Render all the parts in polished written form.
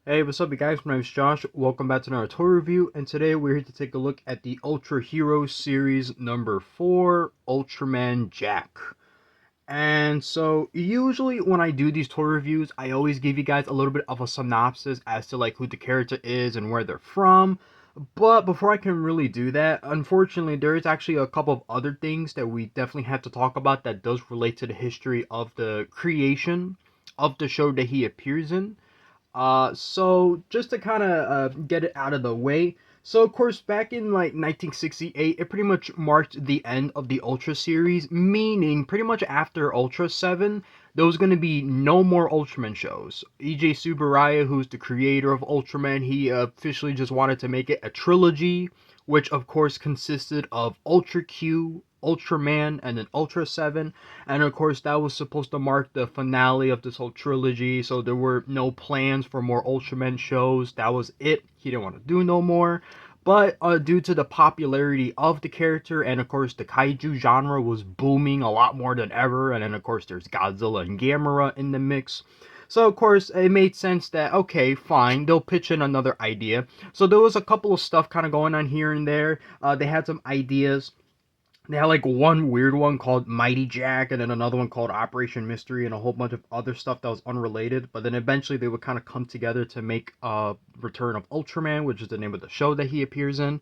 Hey, what's up, you guys? My name is Josh. Welcome back to another toy review, and today we're here to take a look at the Ultra Hero Series number 4, Ultraman Jack. And so, usually when I do these toy reviews, I always give you guys a little bit of a synopsis as to like who the character is and where they're from. But before I can really do that, unfortunately, there is actually a couple of other things that we definitely have to talk about that does relate to the history of the creation of the show that he appears in. So just to kind of get it out of the way. So of course, back in like 1968, it pretty much marked the end of the Ultra series, meaning pretty much after Ultra 7, there was going to be no more Ultraman shows. EJ Tsuburaya, who's the creator of Ultraman, he officially just wanted to make it a trilogy, which of course consisted of Ultra Q, Ultraman, and then Ultra 7. And of course, that was supposed to mark the finale of this whole trilogy, so there were no plans for more Ultraman shows. That was it. He didn't want to do no more. But due to the popularity of the character, and of course, the kaiju genre was booming a lot more than ever, and then of course, there's Godzilla and Gamera in the mix. So of course, it made sense that okay, fine, they'll pitch in another idea. So there was a couple of stuff kind of going on here and there. They had some ideas. They had like one weird one called Mighty Jack, and then another one called Operation Mystery, and a whole bunch of other stuff that was unrelated. But then eventually they would kind of come together to make Return of Ultraman, which is the name of the show that he appears in.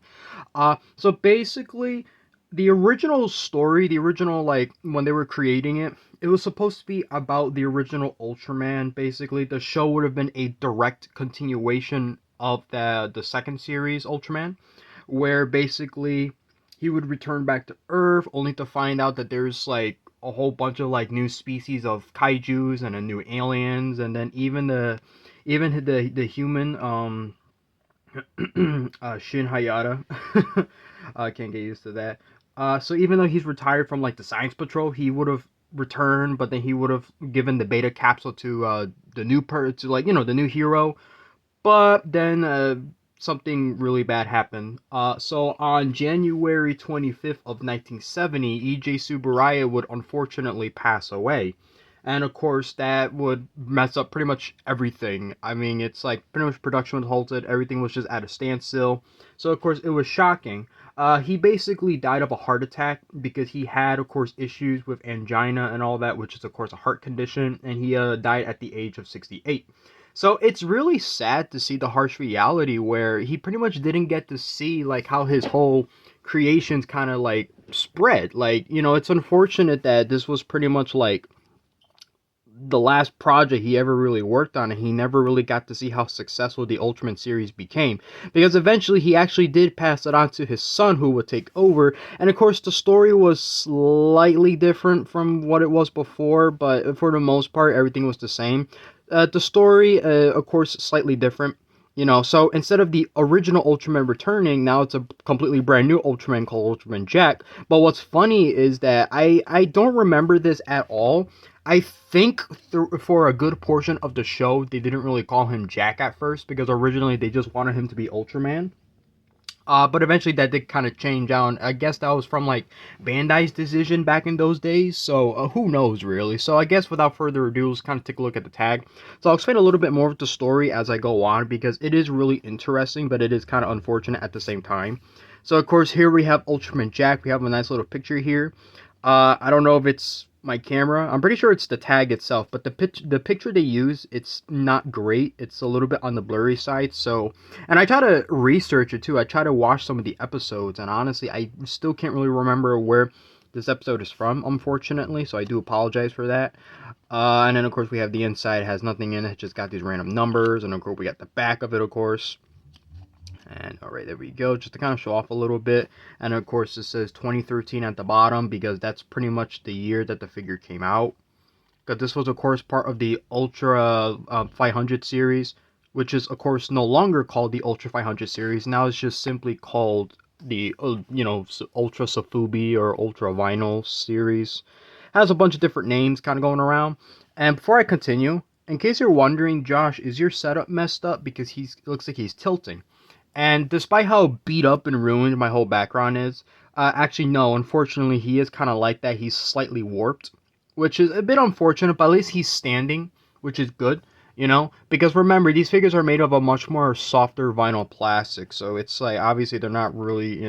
So basically, the original story, the original like when they were creating it, it was supposed to be about the original Ultraman. Basically, the show would have been a direct continuation of the second series Ultraman, where basically he would return back to Earth only to find out that there's like a whole bunch of like new species of kaijus and a new aliens, and then even the human Shin Hayata. I can't get used to that. So even though he's retired from like the Science Patrol, he would have returned, but then he would have given the Beta capsule to the new to like the new hero. But then something really bad happened. So on January 25th of 1970, E.J. Tsuburaya would unfortunately pass away. And of course, that would mess up pretty much everything. I mean, it's like pretty much production was halted, everything was just at a standstill. So, of course, it was shocking. He basically died of a heart attack because he had, of course, issues with angina and all that, which is, of course, a heart condition, and he died at the age of 68. So it's really sad to see the harsh reality where he pretty much didn't get to see like how his whole creations kind of like spread. Like, it's unfortunate that this was pretty much like the last project he ever really worked on, and he never really got to see how successful the Ultraman series became, because eventually he actually did pass it on to his son, who would take over. And of course, the story was slightly different from what it was before, but for the most part everything was the same. The story, of course, slightly different. So instead of the original Ultraman returning, now it's a completely brand new Ultraman called Ultraman Jack. But what's funny is that I don't remember this at all. I think for a good portion of the show, they didn't really call him Jack at first because originally they just wanted him to be Ultraman. But eventually that did kind of change out. I guess that was from like Bandai's decision back in those days. So who knows really? So I guess without further ado, let's kind of take a look at the tag. So I'll explain a little bit more of the story as I go on because it is really interesting, but it is kind of unfortunate at the same time. So of course here we have Ultraman Jack. We have a nice little picture here. I don't know if it's my camera. I'm pretty sure it's the tag itself, but the picture they use, it's not great. It's a little bit on the blurry side. So, and I try to research it too. I try to watch some of the episodes, and honestly, I still can't really remember where this episode is from, unfortunately. So I do apologize for that. And then of course we have the inside. It has nothing in it. It just got these random numbers, and of course we got the back of it, of course. And all right, there we go, just to kind of show off a little bit. And of course it says 2013 at the bottom because that's pretty much the year that the figure came out, because this was of course part of the Ultra 500 series, which is of course no longer called the Ultra 500 series. Now it's just simply called the Ultra Sofubi or Ultra Vinyl series. Has a bunch of different names kind of going around. And before I continue, in case you're wondering, Josh, is your setup messed up? Because it looks like he's tilting. And despite how beat up and ruined my whole background is, actually no, unfortunately he is kind of like that. He's slightly warped, which is a bit unfortunate, but at least he's standing, which is good. Because remember, these figures are made of a much more softer vinyl plastic, so it's like obviously they're not really,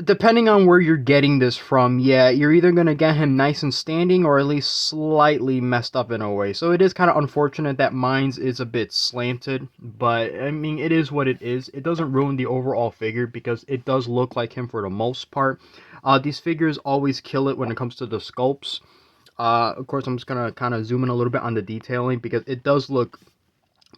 depending on where you're getting this from, yeah, you're either gonna get him nice and standing or at least slightly messed up in a way. So it is kind of unfortunate that mine's is a bit slanted, but I mean, it is what it is. It doesn't ruin the overall figure because it does look like him for the most part. These figures always kill it when it comes to the sculpts. Of course, I'm just gonna kind of zoom in a little bit on the detailing because it does look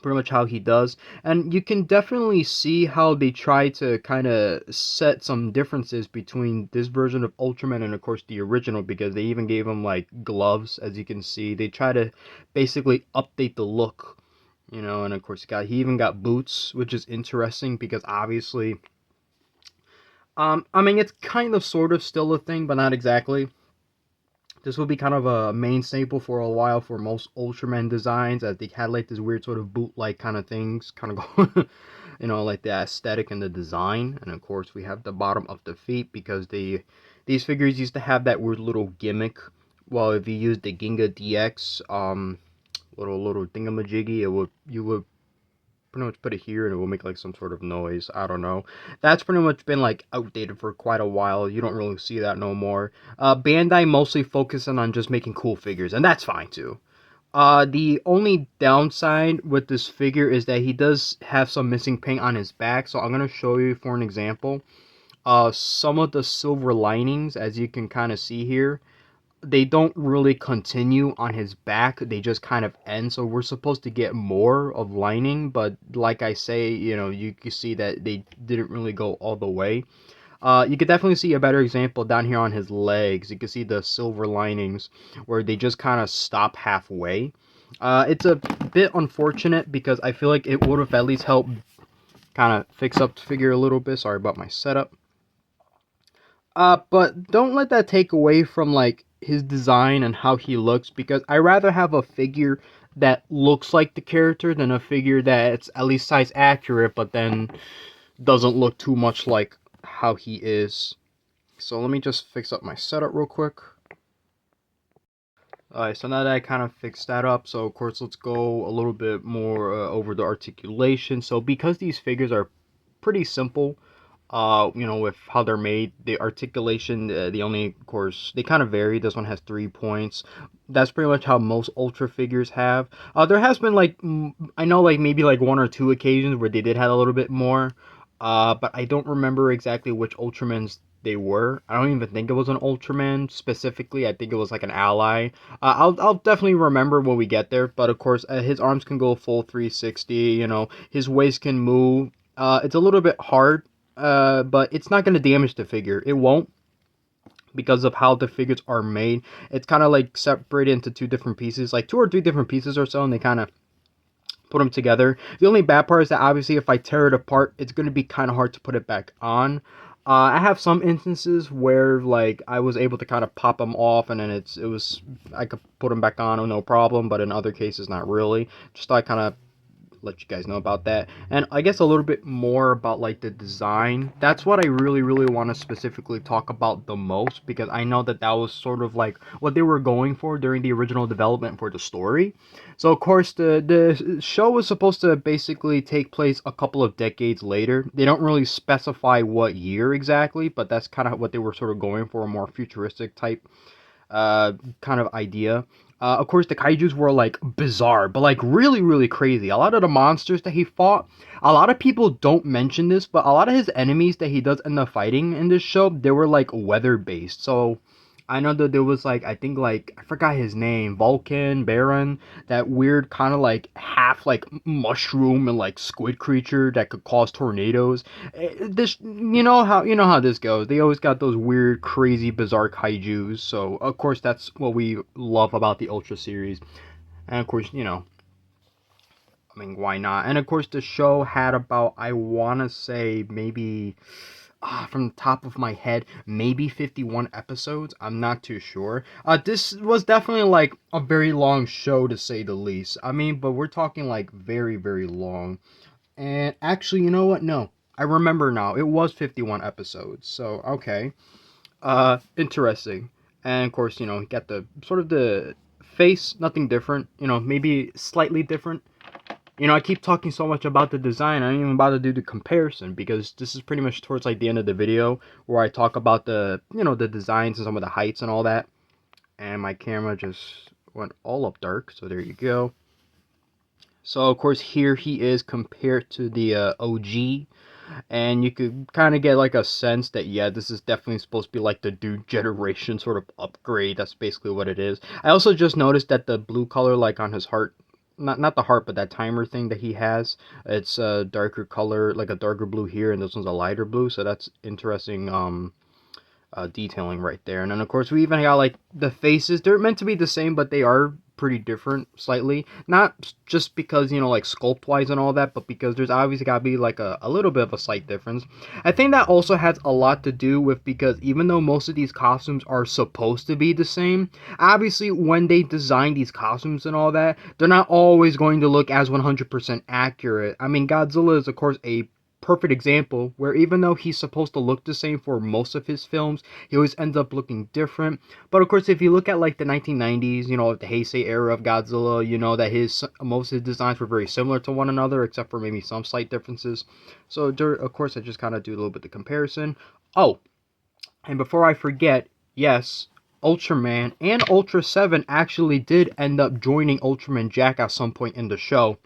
pretty much how he does, and you can definitely see how they try to kind of set some differences between this version of Ultraman and of course the original, because they even gave him like gloves. As you can see, they try to basically update the look, and of course he even got boots, which is interesting because obviously I mean, it's kind of sort of still a thing but not exactly. This will be kind of a main staple for a while for most Ultraman designs, as they had like this weird sort of boot-like kind of things, kind of go, like the aesthetic and the design. And of course, we have the bottom of the feet because these figures used to have that weird little gimmick. Well, if you use the Ginga DX, little thingamajiggy, you would pretty much put it here and it will make like some sort of noise. I don't know. That's pretty much been like outdated for quite a while. You don't really see that no more. Bandai mostly focusing on just making cool figures, and that's fine too. The only downside with this figure is that he does have some missing paint on his back. So I'm gonna show you for an example. Some of the silver linings, as you can kind of see here, they don't really continue on his back. They just kind of end. So we're supposed to get more of lining, but like I say, you can see that they didn't really go all the way. You could definitely see a better example down here on his legs. You can see the silver linings where they just kind of stop halfway. It's a bit unfortunate because I feel like it would have at least helped kind of fix up the figure a little bit. Sorry about my setup. But don't let that take away from like his design and how he looks, because I rather have a figure that looks like the character than a figure that's at least size accurate, but then doesn't look too much like how he is. So let me just fix up my setup real quick. Alright, so now that I kind of fixed that up, so of course let's go a little bit more over the articulation. So because these figures are pretty simple, with how they're made, the articulation, the only, of course, they kind of vary. This one has 3 points. That's pretty much how most Ultra figures have. There has been like, I know like maybe like 1 or 2 occasions where they did have a little bit more, but I don't remember exactly which Ultramans they were. I don't even think it was an Ultraman specifically. I think it was like an ally. I'll definitely remember when we get there. But of course, his arms can go full 360. His waist can move. It's a little bit hard, but it's not going to damage the figure. It won't, because of how the figures are made. It's kind of like separated into 2 different pieces, like 2 or 3 different pieces or so, and they kind of put them together. The only bad part is that obviously if I tear it apart, it's going to be kind of hard to put it back on. I have some instances where like I was able to kind of pop them off, and then I could put them back on no problem, but in other cases not really. Just thought I kind of let you guys know about that. And I guess a little bit more about like the design. That's what I really want to specifically talk about the most, because I know that that was sort of like what they were going for during the original development for the story. So of course the show was supposed to basically take place a couple of decades later. They don't really specify what year exactly, but that's kind of what they were sort of going for, a more futuristic type kind of idea. Of course, the kaijus were like bizarre, but like really crazy. A lot of the monsters that he fought, a lot of people don't mention this, but a lot of his enemies that he does end up fighting in this show, they were like weather based. So I know that there was like, I think like, I forgot his name, Vulcan, Baron, that weird kind of like half like mushroom and like squid creature that could cause tornadoes. This, you know how this goes. They always got those weird, crazy, bizarre kaijus. So of course that's what we love about the Ultra series. And of course, I mean, why not? And of course, the show had about, I want to say, maybe, from the top of my head, maybe 51 episodes. I'm not too sure. This was definitely like a very long show, to say the least. I mean, but we're talking like very long. And actually, you know what? No, I remember now. It was 51 episodes. So, okay. Interesting. And of course, you got the sort of the face, nothing different. You know, maybe slightly different. You know, I keep talking so much about the design, I ain't even about to do the comparison, because this is pretty much towards like the end of the video where I talk about the, you know, the designs and some of the heights and all that. And my camera just went all up dark, so there you go. So of course here he is compared to the OG, and you could kind of get like a sense that, yeah, this is definitely supposed to be like the new generation sort of upgrade. That's basically what it is. I also just noticed that the blue color, like on his heart, not the heart, but that timer thing that he has, it's a darker color, like a darker blue here, and this one's a lighter blue, so that's interesting detailing right there. And then of course we even got like the faces. They're meant to be the same, but they are pretty different slightly, not just because, you know, like sculpt wise and all that, but because there's obviously got to be like a little bit of a slight difference. I think that also has a lot to do with, because even though most of these costumes are supposed to be the same, obviously when they design these costumes and all that, they're not always going to look as 100% accurate. I mean, Godzilla is of course a perfect example where even though he's supposed to look the same for most of his films, he always ends up looking different. But of course, if you look at like the 1990s, you know, the Heisei era of Godzilla, you know that his most of his designs were very similar to one another, except for maybe some slight differences. So of course, I just kind of do a little bit of comparison. Oh, and before I forget, yes, Ultraman and Ultra 7 actually did end up joining Ultraman Jack at some point in the show.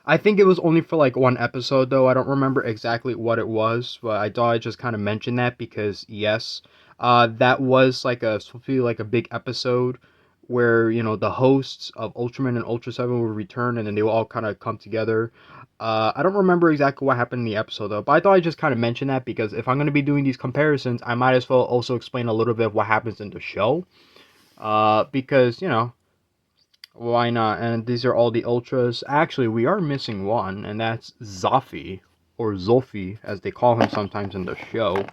I think it was only for like one episode though. I don't remember exactly what it was, but I thought I just kind of mentioned that because yes, that was like a supposed to be like a big episode where, you know, the hosts of Ultraman and Ultra 7 would return and then they will all kind of come together. I don't remember exactly what happened in the episode though, but I thought I just kind of mentioned that because if I'm going to be doing these comparisons, I might as well also explain a little bit of what happens in the show. Because, you know, why not? And these are all the ultras. Actually, we are missing one, and that's Zoffy, or Zolfi, as they call him sometimes in the show.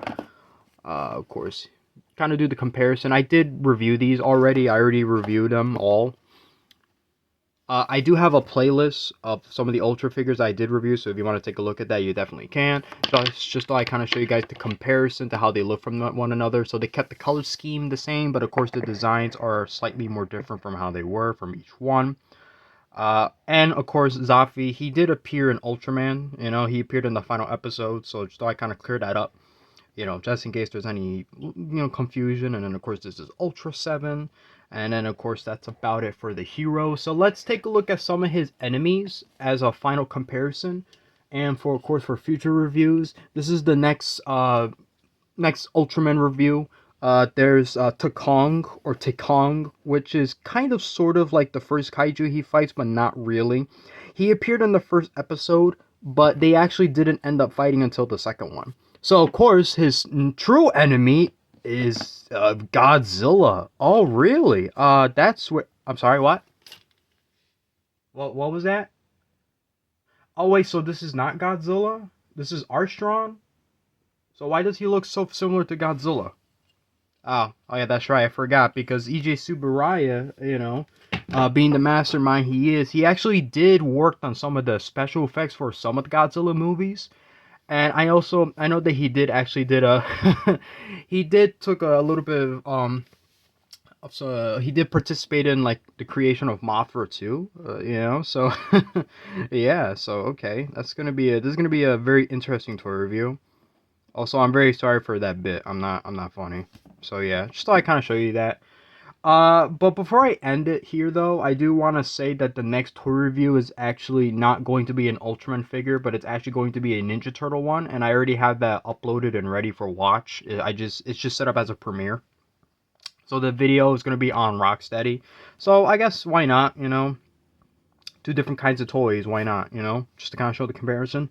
Of course, kind of do the comparison. I did review these already. I already reviewed them all. I do have a playlist of some of the Ultra figures I did review, so if you want to take a look at that, you definitely can. Just thought I kind of show you guys the comparison to how they look from one another. So they kept the color scheme the same, but of course the designs are slightly more different from how they were from each one. And of course, Zafi, he did appear in Ultraman. You know, he appeared in the final episode, so just thought I kind of cleared that up, you know, just in case there's any, you know, confusion. And then of course this is Ultra 7, and then of course that's about it for the hero. So let's take a look at some of his enemies as a final comparison, and for of course for future reviews. This is the next Ultraman review. There's Takong, or Tekong, which is kind of sort of like the first kaiju he fights, but not really. He appeared in the first episode, but they actually didn't end up fighting until the second one. So of course his true enemy is Godzilla. Oh really? That's what. I'm sorry. What? What was that? Oh wait, so this is not Godzilla. This is Armstrong. So why does he look so similar to Godzilla? Oh yeah, that's right. I forgot because EJ Tsuburaya, you know, being the mastermind he is, he actually did work on some of the special effects for some of the Godzilla movies. And I know that he did actually did a he did took a little bit of so he did participate in like the creation of Mothra too, you know. So yeah, so okay, this is gonna be a very interesting toy review. Also, I'm very sorry for that bit. I'm not funny. So yeah, just thought I'd kind of show you that. But before I end it here though, I do want to say that the next toy review is actually not going to be an Ultraman figure, but it's actually going to be a Ninja Turtle one, and I already have that uploaded and ready for watch. It's just set up as a premiere. So the video is going to be on Rocksteady. So I guess why not, you know? Two different kinds of toys, why not, you know? Just to kind of show the comparison.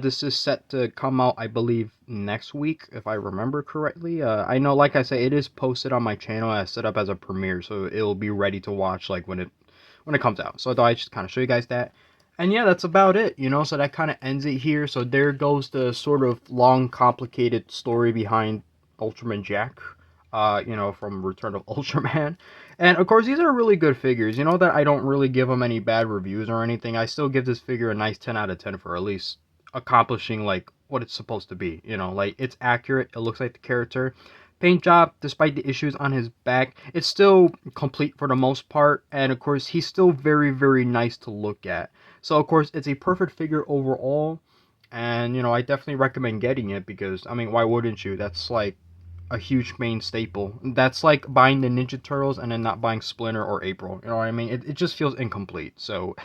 This is set to come out, I believe, next week, if I remember correctly. I know, like I say, it is posted on my channel as set up as a premiere, so it'll be ready to watch like when it comes out. So I thought I'd just kind of show you guys that. And yeah, that's about it, you know, so that kind of ends it here. So there goes the sort of long, complicated story behind Ultraman Jack, you know, from Return of Ultraman. And of course, these are really good figures. You know that I don't really give them any bad reviews or anything. I still give this figure a nice 10 out of 10 for at least accomplishing like what it's supposed to be. You know, like it's accurate. It looks like the character. paint job, despite the issues on his back, it's still complete for the most part, and of course he's still very, very nice to look at. So of course it's a perfect figure overall, and you know, I definitely recommend getting it because I mean, why wouldn't you? That's like a huge main staple. That's like buying the Ninja Turtles and then not buying Splinter or April. You know what I mean? It just feels incomplete. So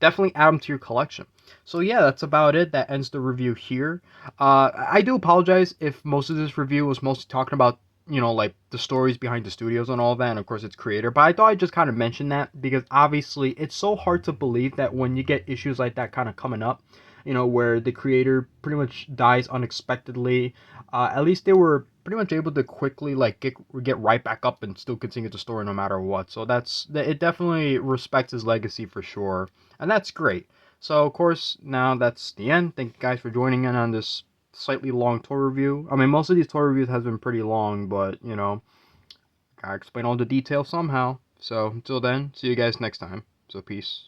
definitely add them to your collection. So yeah, that's about it. That ends the review here. I do apologize if most of this review was mostly talking about, you know, like the stories behind the studios and all that, and of course its creator. But I thought I'd just kind of mention that because obviously it's so hard to believe that when you get issues like that kind of coming up, you know, where the creator pretty much dies unexpectedly. At least they were pretty much able to quickly like get right back up and still continue the story no matter what. So that's it. Definitely respects his legacy for sure, and that's great. So of course now that's the end. Thank you guys for joining in on this slightly long toy review. I mean, most of these toy reviews has been pretty long, but you know, gotta explain all the details somehow. So until then, see you guys next time. So peace.